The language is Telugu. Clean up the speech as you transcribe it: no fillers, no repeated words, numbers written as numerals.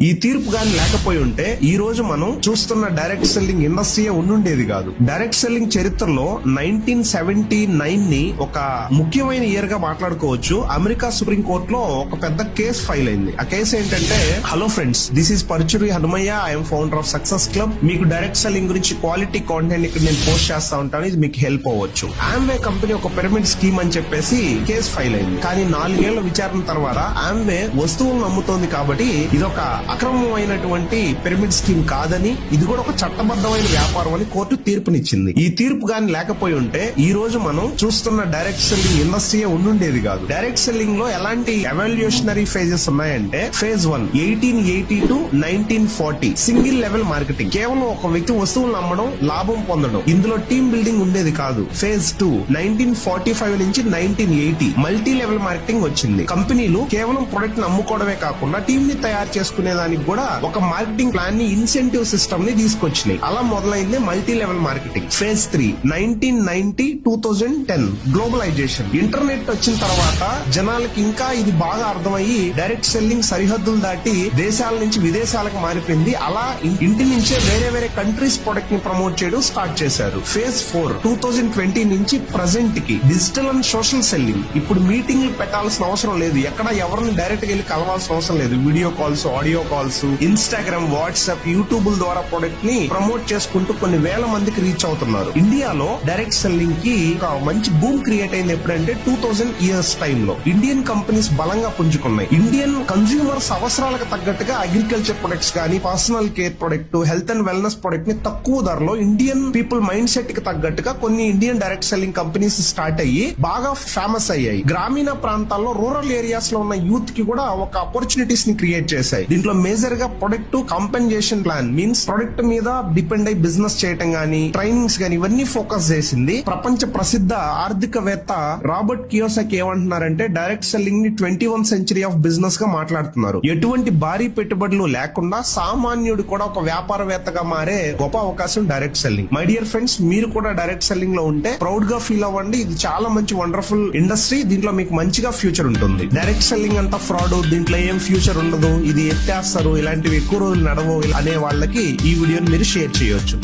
ఈ తీర్పు గాని లేకపోయి ఉంటే ఈ రోజు మనం చూస్తున్న డైరెక్ట్ సెల్లింగ్ ఇండస్ట్రీయే ఉండుండేది కాదు. డైరెక్ట్ సెల్లింగ్ చరిత్రలో 1979 ని ఒక ముఖ్యమైన ఇయర్ గా మాట్లాడుకోవచ్చు. అమెరికా సుప్రీం కోర్టులో ఒక పెద్ద కేసు ఫైల్ అయింది. ఆ కేసు ఏంటంటే, hello friends, this is Paruchuri Hanumayya, I'm founder of success club. మీకు డైరెక్ట్ సెల్లింగ్ గురించి క్వాలిటీ కాంటెంట్ ఇక్కడ నేను పోస్ట్ చేస్తా ఉంటాను, ఇది మీకు హెల్ప్ అవ్వచ్చు. ఆమ్వే కంపెనీ ఒక పిరమిడ్ స్కీమ్ అని చెప్పేసి కేసు ఫైల్ అయింది. కానీ 4 ఏళ్ల విచారణ తర్వాత ఆమ్వే వస్తువులను అమ్ముతోంది కాబట్టి ఇదొక అక్రమమైనటువంటి పిరమిడ్ స్కీమ్ కాదని, ఇది కూడా ఒక చట్టబద్ధమైన వ్యాపారం అని కోర్టు తీర్పునిచ్చింది. ఈ తీర్పు గాని లేకపోయి ఉంటే ఈ రోజు మనం చూస్తున్న డైరెక్ట్ సెల్లింగ్ ఇండస్ట్రీయే ఉండుండేది కాదు. డైరెక్ట్ సెల్లింగ్ లో ఎలాంటి ఎవల్యూషనరీ ఫేజెస్ ఉన్నాయంటే, phase 1 1880 to 1940 single level marketing, కేవలం ఒక వ్యక్తి వస్తువులను అమ్మడం, లాభం పొందడం. ఇందులో టీమ్ బిల్డింగ్ ఉండేది కాదు. ఫేజ్ 2 1945 నుంచి 1980 మల్టీ లెవెల్ మార్కెటింగ్ వచ్చింది. కంపెనీలు కేవలం ప్రొడక్ట్ ని అమ్ముకోవడమే కాకుండా టీమ్ ని తయారు చేసుకునే దానికి కూడా ఒక మార్కెటింగ్ ప్లాన్ ని, ఇన్సెంటివ్ సిస్టమ్ ని తీసుకొచ్చినాయి. అలా మొదలైంది multi level marketing. Phase 3 1990 2010 globalization. Internet వచ్చిన తర్వాత జనాలకి ఇంకా ఇది బాగా అర్థమయ్యి డైరెక్ట్ సెల్లింగ్ సరిహద్దులు దాటి దేశాల నుంచి విదేశాలకు మారిపోయింది. అలా ఇంటి నుంచే వేరే వేరే కంట్రీస్ ప్రొడక్ట్ ని ప్రమోట్ చేయడం స్టార్ట్ చేశారు. ఫేజ్ 4 2020 నుంచి ప్రెసెంట్ కి డిజిటల్ అండ్ సోషల్ సెల్లింగ్. ఇప్పుడు మీటింగ్లు పెట్టాల్సిన అవసరం లేదు, ఎక్కడ ఎవరిని డైరెక్ట్ గా వెళ్ళి కలవాల్సిన అవసరం లేదు. Video calls, audio calls, Instagram, WhatsApp, YouTube ద్వారా ప్రొడక్ట్ ని ప్రమోట్ చేసుకుంటూ కొన్ని వేల మందికి రీచ్ అవుతున్నారు. ఇండియాలో డైరెక్ట్ సెల్లింగ్ కి ఒక మంచి బూమ్ క్రియేట్ అయింది ఎప్పుడంటే 2000 ఇయర్స్ టైమ్ లో. ఇండియన్ కంపెనీస్ బలంగా పుంజుకున్నాయి. ఇండియన్ కన్స్యూమర్స్ అవసరాలకు తగ్గట్టుగా అగ్రికల్చర్ ప్రొడక్ట్స్ కానీ, personal care product, health and wellness product ని తక్కువ ధరలో ఇండియన్ పీపుల్ మైండ్ సెట్ కి తగ్గట్టుగా కొన్ని Indian direct selling companies start అయ్యి బాగా ఫేమస్ అయ్యాయి. గ్రామీణ ప్రాంతాల్లో, రూరల్ ఏరియాస్ లో ఉన్న యూత్ కి కూడా ఒక ఆపర్చునిటీస్ ని క్రియేట్ చేశాయి. దీంట్లో మేజర్ గా product compensation plan means product మీద డిపెండ్ అయి బిజినెస్ చేయటం గానీ, ట్రైనింగ్స్ గానీ ఇవన్నీ ఫోకస్ చేసింది. ప్రపంచ ప్రసిద్ధ ఆర్థికవేత్త రాబర్ట్ కియోసాకి ఏమంటున్నారంటే, డైరెక్ట్ సెల్లింగ్ ని 21th సెంచరీ ఆఫ్ బిజినెస్ గా మాట్లాడుతున్నారు. ఎటువంటి భారీ పెట్టుబడులు లేకుండా సామాన్యుడు కూడా ఒక వ్యాపారవేత్తగా మారే గొప్ప అవకాశం direct selling. My dear friends, మీరు కూడా డైరెక్ట్ సెల్లింగ్ లో ఉంటే ప్రౌడ్ గా ఫీల్ అవ్వండి. ఇది చాలా మంచి వండర్ఫుల్ ఇండస్ట్రీ. దీంట్లో మీకు మంచిగా ఫ్యూచర్ ఉంటుంది. డైరెక్ట్ సెల్లింగ్ అంతా ఫ్రాడ్, దీంట్లో ఏం ఫ్యూచర్ ఉండదు, ఇది ఎత్తేస్తారు, ఇలాంటివి ఎక్కువ రోజులు నడవవు అనే వాళ్ళకి ఈ వీడియోని మీరు షేర్ చేయొచ్చు.